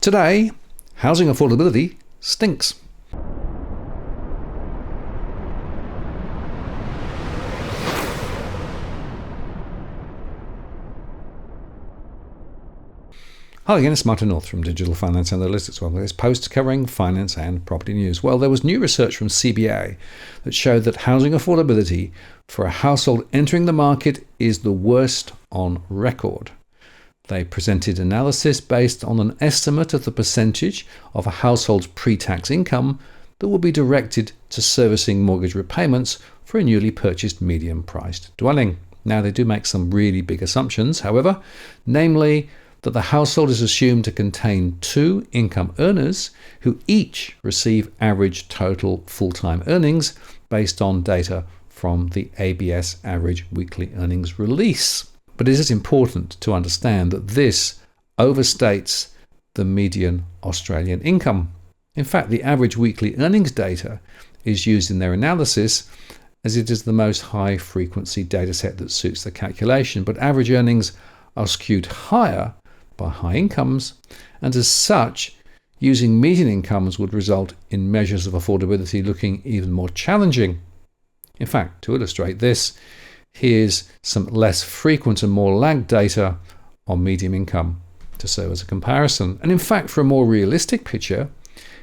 Today, housing affordability stinks. Hi again, it's Martin North from Digital Finance Analytics. Well, there's posts covering finance and property news. Well, there was new research from CBA that showed that housing affordability for a household entering the market is the worst on record. They presented analysis based on an estimate of the percentage of a household's pre-tax income that will be directed to servicing mortgage repayments for a newly purchased medium-priced dwelling. Now, they do make some really big assumptions, however, namely that the household is assumed to contain two income earners who each receive average total full-time earnings based on data from the ABS Average Weekly Earnings Release. But it is important to understand that this overstates the median Australian income. In fact, the average weekly earnings data is used in their analysis as it is the most high-frequency dataset that suits the calculation, but average earnings are skewed higher by high incomes, and as such, using median incomes would result in measures of affordability looking even more challenging. In fact, to illustrate this, here's some less frequent and more lagged data on median income to serve as a comparison. And in fact, for a more realistic picture,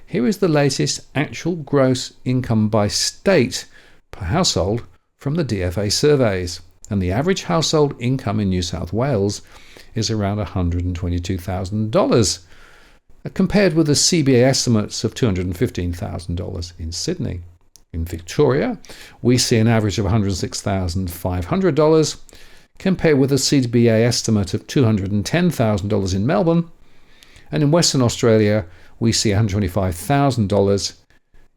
here is the latest actual gross income by state per household from the DFA surveys. And the average household income in New South Wales is around $122,000, compared with the CBA estimates of $215,000 in Sydney. In Victoria, we see an average of $106,500, compared with a CBA estimate of $210,000 in Melbourne. And in Western Australia, we see $125,000,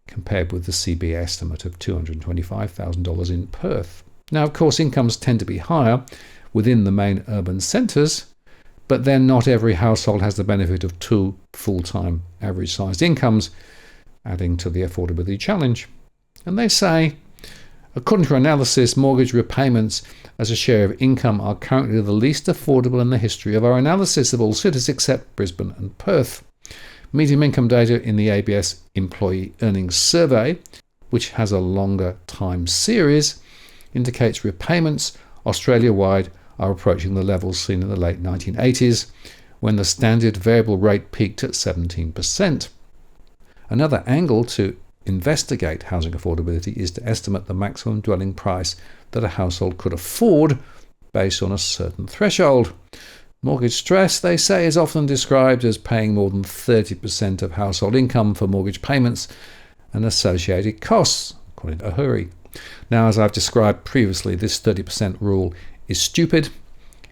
compared with the CBA estimate of $225,000 in Perth. Now, of course, incomes tend to be higher within the main urban centres, but then not every household has the benefit of two full-time average-sized incomes, adding to the affordability challenge. And they say, according to analysis, mortgage repayments as a share of income are currently the least affordable in the history of our analysis of all cities except Brisbane and Perth. Median income data in the ABS Employee Earnings Survey, which has a longer time series, indicates repayments Australia-wide are approaching the levels seen in the late 1980s, when the standard variable rate peaked at 17%. Another angle to investigate housing affordability is to estimate the maximum dwelling price that a household could afford based on a certain threshold. Mortgage stress, they say, is often described as paying more than 30% of household income for mortgage payments and associated costs, according to Ahuri. Now, as I've described previously, this 30% rule is stupid.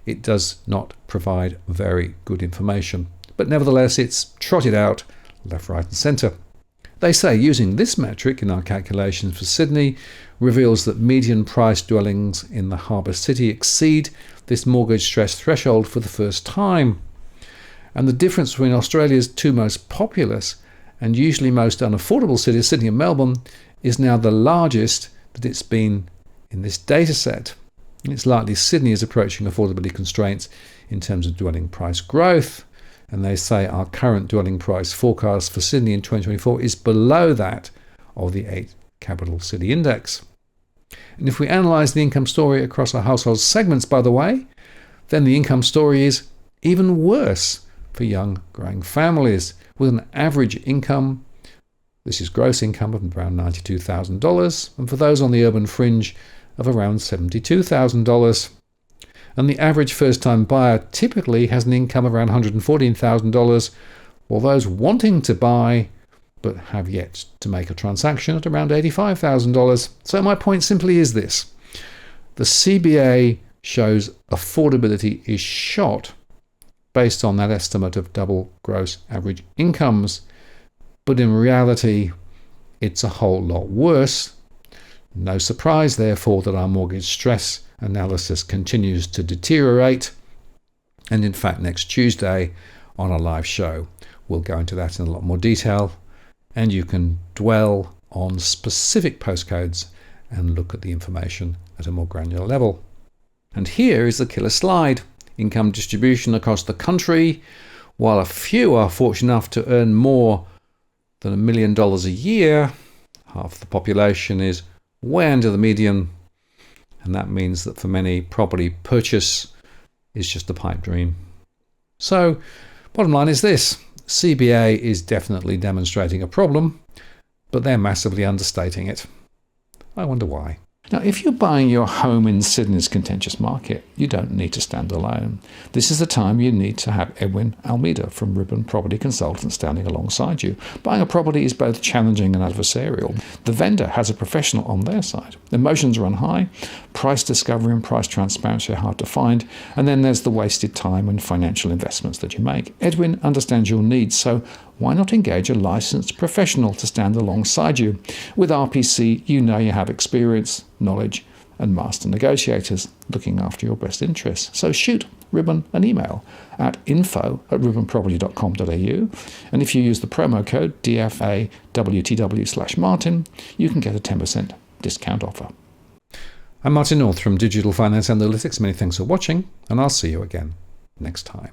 It does not provide very good information, but nevertheless it's trotted out left, right and centre. They say using this metric in our calculations for Sydney reveals that median price dwellings in the harbour city exceed this mortgage stress threshold for the first time. And the difference between Australia's two most populous and usually most unaffordable cities, Sydney and Melbourne, is now the largest that it's been in this data set. It's likely Sydney is approaching affordability constraints in terms of dwelling price growth, and they say our current dwelling price forecast for Sydney in 2024 is below that of the 8 capital city index. And if we analyse the income story across our household segments, by the way, then the income story is even worse for young growing families, with an average income, this is gross income, of around $92,000, and for those on the urban fringe of around $72,000. And the average first-time buyer typically has an income of around $114,000, while those wanting to buy but have yet to make a transaction at around $85,000. So my point simply is this. The CBA shows affordability is shot based on that estimate of double gross average incomes, but in reality, it's a whole lot worse. No surprise, therefore, that our mortgage stress analysis continues to deteriorate. And in fact, next Tuesday on a live show, we'll go into that in a lot more detail. And you can dwell on specific postcodes and look at the information at a more granular level. And here is the killer slide. Income distribution across the country. While a few are fortunate enough to earn more than $1 million a year, half the population is way under the median, and that means that for many, property purchase is just a pipe dream. So, bottom line is this: CBA is definitely demonstrating a problem, but they're massively understating it. I wonder why. Now, if you're buying your home in Sydney's contentious market, you don't need to stand alone. This is the time you need to have Edwin Almeida from Ribbon Property Consultants standing alongside you. Buying a property is both challenging and adversarial. The vendor has a professional on their side. Emotions run high, price discovery and price transparency are hard to find, and then there's the wasted time and financial investments that you make. Edwin understands your needs, so why not engage a licensed professional to stand alongside you? With RPC, you know you have experience, knowledge, and master negotiators looking after your best interests. So shoot Ribbon an email at info@ribbonproperty.com.au, and if you use the promo code DFAWTW/Martin, you can get a 10% discount offer. I'm Martin North from Digital Finance Analytics. Many thanks for watching, and I'll see you again next time.